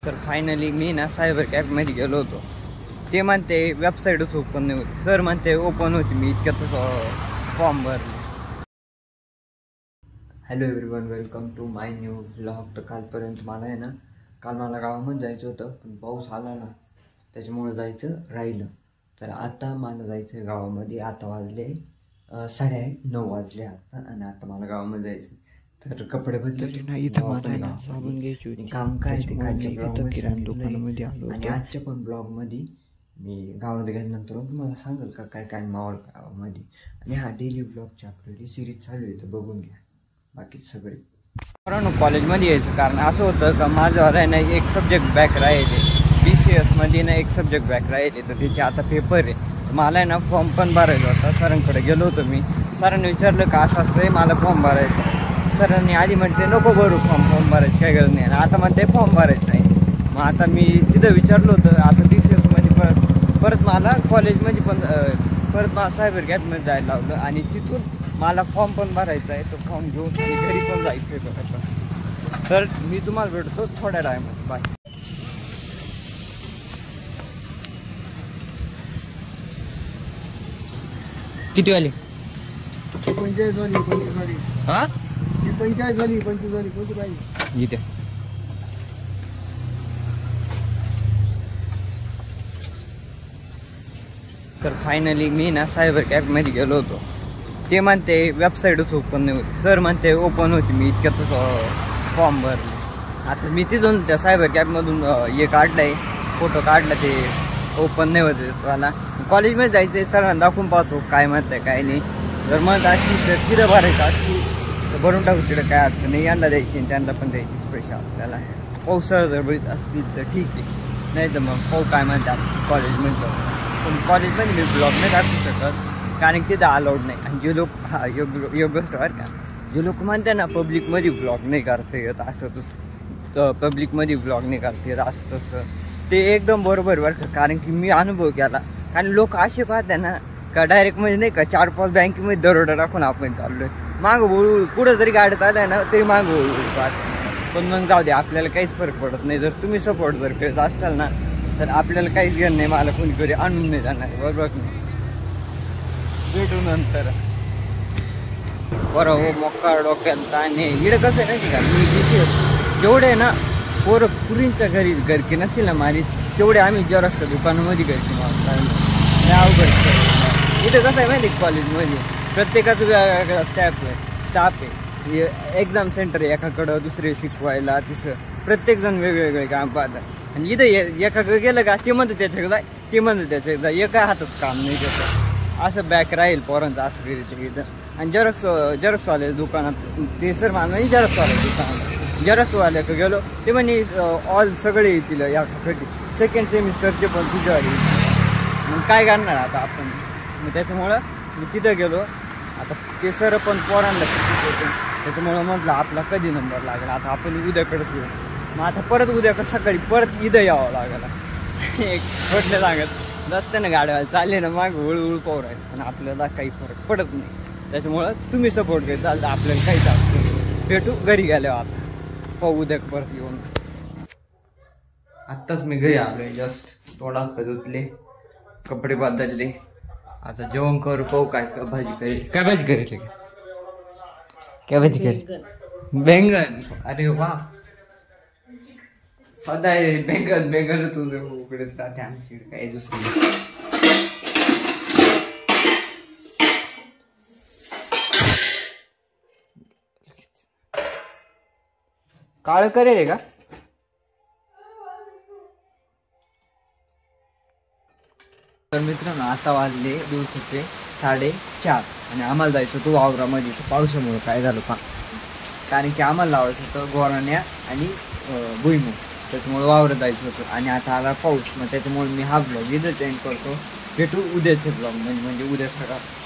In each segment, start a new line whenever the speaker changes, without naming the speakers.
तर फायनली मी ना सायबर कॅफेमध्ये गेलो होतो. ते म्हणते वेबसाईटच ओपन नाही होती. सर म्हणते ओपन होती. मी इतक्यातच फॉर्म भरले. Hello everyone, welcome to my new vlog. तर कालपर्यंत मला आहे ना, काल मला गावामध्ये जायचं होतं, पण पाऊस आला ना त्याच्यामुळे जायचं राहिलं. तर आता मला जायचं आहे गावामध्ये. आता वाजले 9:30 वाजले आता, आणि आता मला गावामध्ये जायचं. तर कपडे बदलले ना, इथं मला साबण घ्यायची होती. काम काय ते कालच्या ब्लॉगमध्ये आलो, आणि आजच्या पण ब्लॉगमध्ये मी गावात गेल्यानंतर तुम्हाला सांगेल का काय काय मावळ गावामध्ये. आणि हा डेली ब्लॉगची आपली सिरीज चालू आहे, तर बघून घ्या. बाकी सगळे कॉलेजमध्ये यायचं कारण असं होतं का माझ्यावर आहे ना एक सब्जेक्ट बॅक राहिले. BCS ना एक सब्जेक्ट बॅक राहिले, तर त्याचे आता पेपर आहे. मला आहे ना फॉर्म पण भरायचा होता. सरांकडे गेलो होतो मी. सरांनी विचारलं का असं असं आहे, मला फॉर्म भरायचा. सरांनी आधी म्हटले नको भरू फॉर्म भरायची काही गरज नाही. आणि आता म्हणते फॉर्म भरायचं आहे. मग आता मी तिथं विचारलं होतं. आता BCS परत मला कॉलेजमध्ये पण परत मला सायबर कॅफेमध्ये जायला लावलं, आणि तिथून मला फॉर्म पण भरायचा आहे. तो फॉर्म घेऊन घरी पण जायचं आहे बघा. तर मी तुम्हाला भेटतो थोड्या टायमात. बाय. किती वाली?
45 वाली. 25 वाली.
हा,
45 वाली 25 वाली कोणती पाहिजे?
इथे तर फायनली मी ना सायबर कॅफेमध्ये गेलो होतो. ते म्हणते वेबसाईटच ओपन नाही होती. सर म्हणते ओपन होती. मी इतक्यातच फॉर्म भरले. आता मी तिथून त्या सायबर कॅफेमधून हे काढलं आहे, फोटो काढला. ते ओपन नाही होते मला. कॉलेजमध्ये जायचं आहे, सरांना दाखवून पाहतो काय म्हणत आहे काय नाही. जर म्हणत अशी तर तिथं भरायचं असली तर भरून टाकू. तिथं काय अडचण नाही. यांना द्यायची आणि त्यांना पण द्यायची स्पेशल आपल्याला. पाऊस जर बघित असतील तर ठीक आहे, नाही तर मग पाहू काय म्हणतात कॉलेजमध्ये जाऊ. पण कॉलेजमध्ये मी ब्लॉग नाही टाकू शकत कारण की तिथं अलाउड नाही. आणि जे लोक योग्य स्टोअर का जे लोक म्हणते ना पब्लिकमध्ये ब्लॉग नाही करता येत असं तसं, पब्लिकमध्ये ब्लॉग नाही करता येत असं तसं, ते एकदम बरोबर बरं का. कारण की मी अनुभव केला. कारण लोक असे पाहते ना का डायरेक्ट म्हणजे नाही का 4-5 बँकेमध्ये दरोडा टाकून आपण चाललो आहे. मागं बोळू पुढं जरी गाडी चालू आहे ना तरी मागं बोळू पाहत. पण मग जाऊ दे, आपल्याला काहीच फरक पडत नाही. जर तुम्ही सपोर्ट जर करत असाल ना तर आपल्याला काहीच घेणं नाही. मला कोणी घरी आणून नाही जाणार, बरोबर नाही. भेटू नंतर. बरं हो, मोक्का डोक्यात. आणि इकडं कसं आहे ना का मी BCS जेवढे ना पोरं पुरींच्या घरी घरके नसतील ना मारी, तेवढे आम्ही जेरॉक्सच्या दुकानामध्ये घरके मारतो. अवघड. इथं कसं आहे माहिती कॉलेजमध्ये प्रत्येकाचं वेगवेगळा स्टाफ आहे. एक्झाम सेंटर आहे एकाकडं, दुसरे शिकवायला, तिसरं प्रत्येकजण वेगवेगळे काम पाहतात. आणि इथं एकाकडे गेलं का ते म्हणतं त्याच्याकडे जाय, ते म्हणतं त्याच्याकडे जाय. एका हातात काम नाही त्याचं. असं बॅक राहील पोरांचं असं करीत इथं. आणि जेरॉक्सवाल्या दुकानात ते सर मला नाही जेरॉक्सवाल्या दुकानात जेरॉक्सवाल्याकडे गेलो. ते म्हणे ऑल सगळे येतील यासाठी, सेकंड सेमिस्टरचे पण तुझ्यावर. मग काय करणार आता आपण. मग त्याच्यामुळं मी तिथं गेलो. आता ते सर पण पोरांना शिकत होते, त्याच्यामुळं म्हटलं आपला कधी नंबर लागेल. आता आपण उद्याकडेच येऊ. मग आता परत उद्याकडे सकाळी परत इथं यावं लागेल. एक म्हटलं सांगत रस्त्यानं गाड्याला चालले ना माग हळूहळू पाहू राहील, पण आपल्याला काही फरक पडत नाही. त्याच्यामुळं तुम्ही सपोर्ट करत चालतं, आपल्याला काही चालतं. भेटू घरी गेल्यावर. आता पाहू उद्या परत येऊन. आत्ताच मी घरी आलोय जस्ट. थोडा धुतले, कपडे बदलले. आता जेवण करू, पाहू काय भाजी करेल. काय भाजी करेल? काय भाजी करेल? बैंगन. अरे वा, सदा बेंगन तुझं उकडे जाते आमची काही दुसरी. काळ करेल का? तर मित्रांनो, आता वाजले दिवसाचे 4:30, आणि आम्हाला जायचं होतं वावरामध्ये. पावसामुळे काय झालं पा, कारण की आम्हाला लावायचं होतं गोराण्या आणि भुईमूग, त्याच्यामुळे वावरं जायचं होतं. आणि आता आला पाऊस, मग त्याच्यामुळे मी हा ब्लॉग इथं चेंज करतो. भेटू उद्याचे ब्लॉग म्हणजे उद्या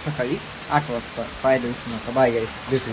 सकाळी 8 वाजता. पाहिजे नका. बाय गाईस, भेटू.